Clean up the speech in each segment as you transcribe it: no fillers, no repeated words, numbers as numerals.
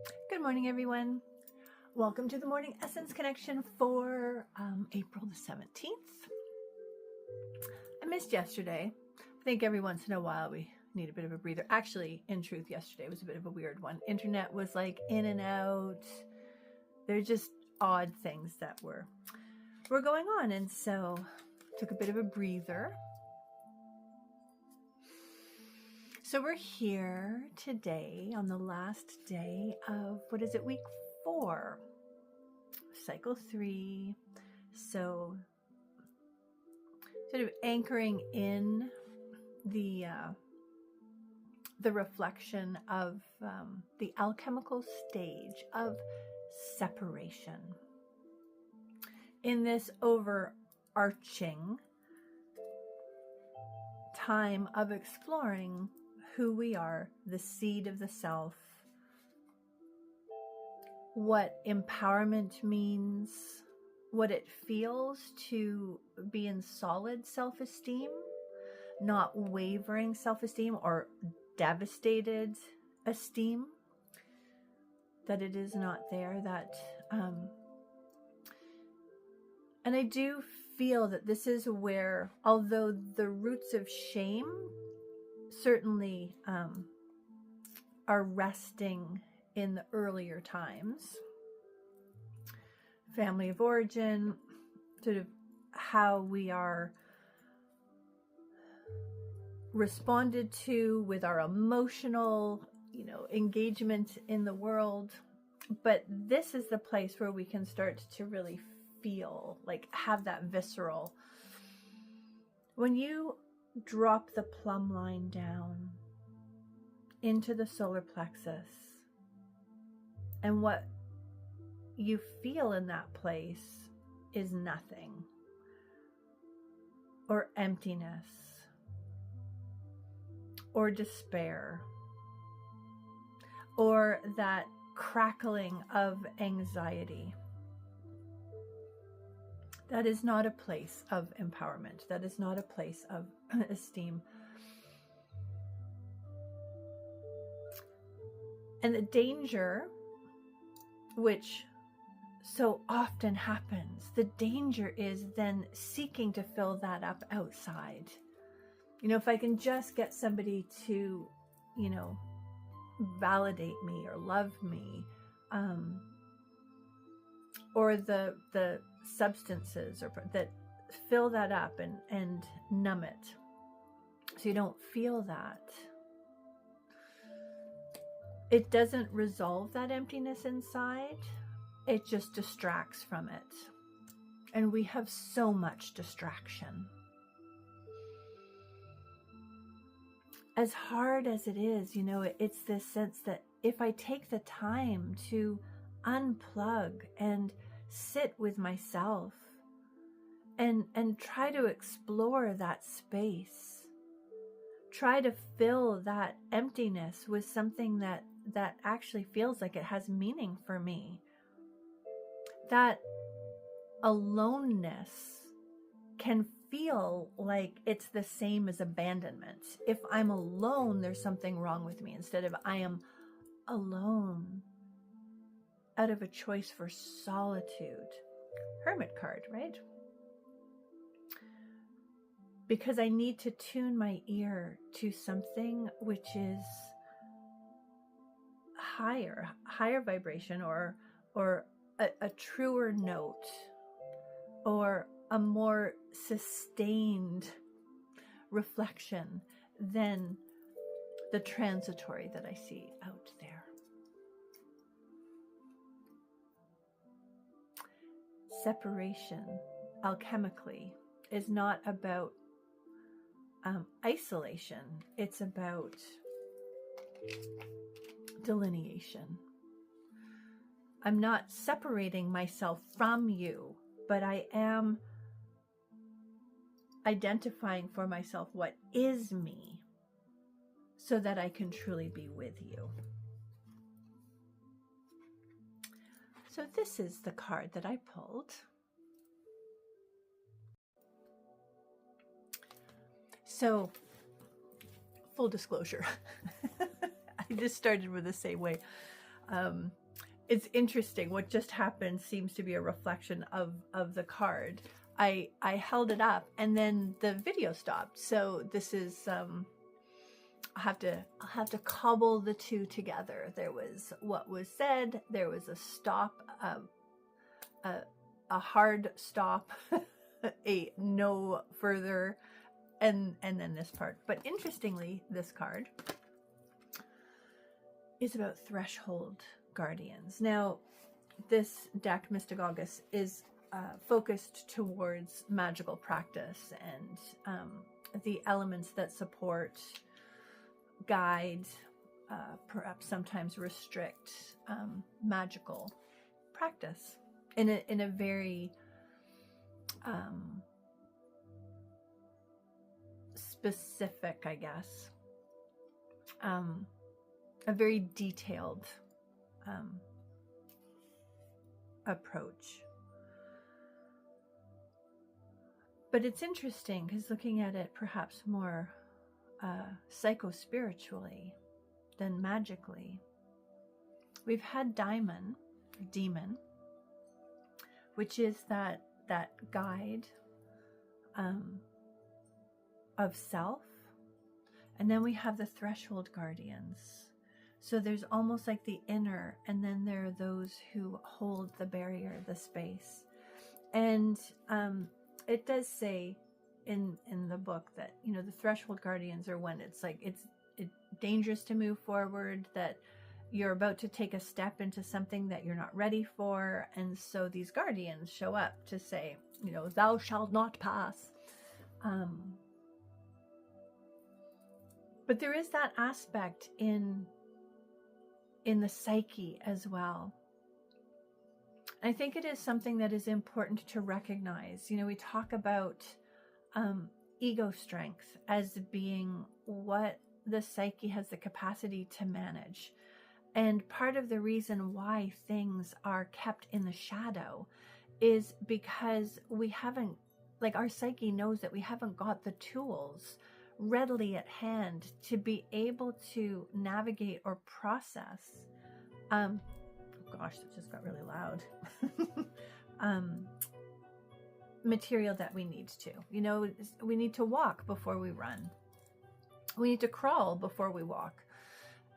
Good morning, everyone. Welcome to the Morning Essence Connection for April the 17th. I missed yesterday. I think every once in a while we need a bit of a breather. Actually, in truth, yesterday was a bit of a weird one. Internet was like in and out. They're just odd things that were going on, and so took a bit of a breather. So we're here today on the last day of, week 4, cycle 3. So sort of anchoring in the reflection of the alchemical stage of separation. In this overarching time of exploring who we are, the seed of the self, what empowerment means, what it feels to be in solid self-esteem, not wavering self-esteem or devastated esteem, that it is not there, that and I do feel that this is where, although the roots of shame certainly are resting in the earlier times, family of origin, sort of how we are responded to with our emotional, engagement in the world. But this is the place where we can start to really feel, like have that visceral. When you drop the plumb line down into the solar plexus, and what you feel in that place is nothing, or emptiness, or despair, or that crackling of anxiety. That is not a place of empowerment. That is not a place of esteem. And the danger, which so often happens, the danger is then seeking to fill that up outside. If I can just get somebody to, validate me or love me, or the substances or that fill that up and numb it, so you don't feel that. It doesn't resolve that emptiness inside. It just distracts from it. And we have so much distraction. As hard as it is, it's this sense that if I take the time to unplug and sit with myself and try to explore that space, try to fill that emptiness with something that actually feels like it has meaning for me, that aloneness can feel like it's the same as abandonment. If I'm alone, there's something wrong with me, instead of I am alone out of a choice for solitude. Hermit card, right? Because I need to tune my ear to something which is higher vibration, or a truer note, or a more sustained reflection than the transitory that I see out there. Separation, alchemically, is not about isolation. It's about delineation. I'm not separating myself from you, but I am identifying for myself what is me, so that I can truly be with you. So this is the card that I pulled. So, full disclosure, I just started with the same way. It's interesting. What just happened seems to be a reflection of the card. I held it up and then the video stopped. So this is I'll have to cobble the two together. There was what was said. There was a stop, a hard stop, a no further, and then this part. But interestingly, this card is about threshold guardians. Now, this deck, Mystagogus, is focused towards magical practice and the elements that support, guide, perhaps sometimes restrict magical practice in a very specific, I guess, a very detailed approach. But it's interesting because looking at it perhaps more psycho-spiritually than magically, we've had demon, which is that guide of self, and then we have the threshold guardians. So there's almost like the inner, and then there are those who hold the barrier, the space. And it does say in the book that, you know, the threshold guardians are when it's like it's dangerous to move forward, that you're about to take a step into something that you're not ready for. And so these guardians show up to say, you know, thou shalt not pass. But there is that aspect in the psyche as well. I think it is something that is important to recognize. You know, we talk about ego strength as being what the psyche has the capacity to manage. And part of the reason why things are kept in the shadow is because we haven't, like, our psyche knows that we haven't got the tools readily at hand to be able to navigate or process oh gosh, that just got really loud. Material that we need to, you know, we need to walk before we run, we need to crawl before we walk.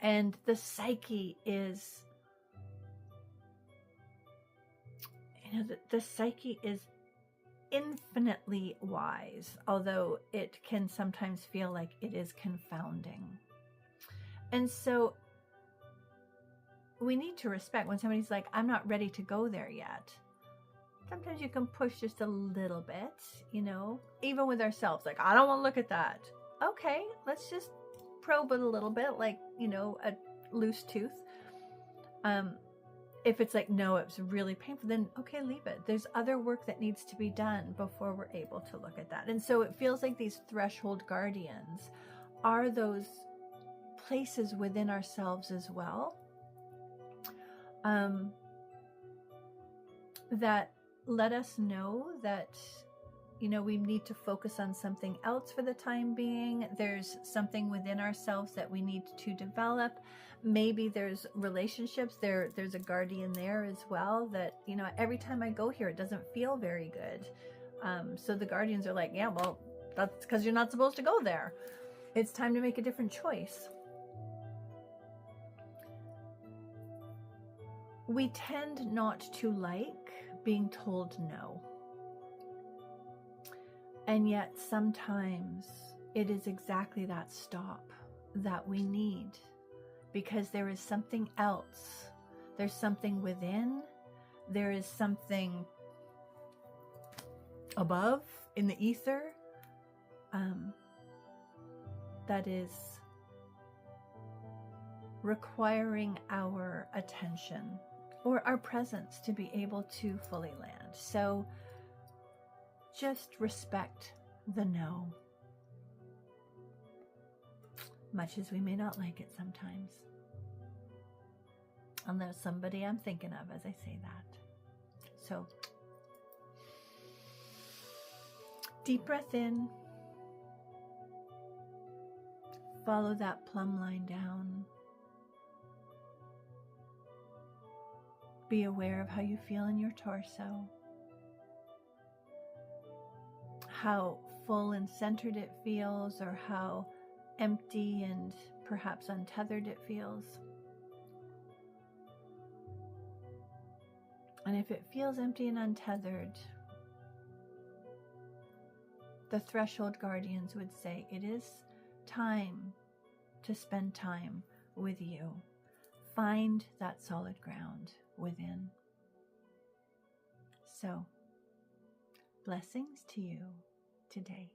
And the psyche is, you know, the psyche is infinitely wise, although it can sometimes feel like it is confounding. And so we need to respect when somebody's like, I'm not ready to go there yet. Sometimes you can push just a little bit, you know, even with ourselves, like, I don't want to look at that. Okay, let's just probe it a little bit, like, you know, a loose tooth. If it's like, no, it was really painful, then okay, leave it. There's other work that needs to be done before we're able to look at that. And so it feels like these threshold guardians are those places within ourselves as well, that let us know that, you know, we need to focus on something else for the time being. There's something within ourselves that we need to develop. Maybe there's relationships, there's a guardian there as well, that, you know, every time I go here, it doesn't feel very good. So the guardians are like, yeah, well, that's because you're not supposed to go there. It's time to make a different choice. We tend not to like being told no. And yet sometimes it is exactly that stop that we need, because there is something else. There's something within. There is something above in the ether that is requiring our attention or our presence to be able to fully land. So just respect the no, much as we may not like it sometimes. And there's somebody I'm thinking of as I say that. So deep breath in, follow that plumb line down, Be aware of how you feel in your torso, how full and centered it feels, or how empty and perhaps untethered it feels. And if it feels empty and untethered, the threshold guardians would say it is time to spend time with you. Find that solid ground within. So, blessings to you today.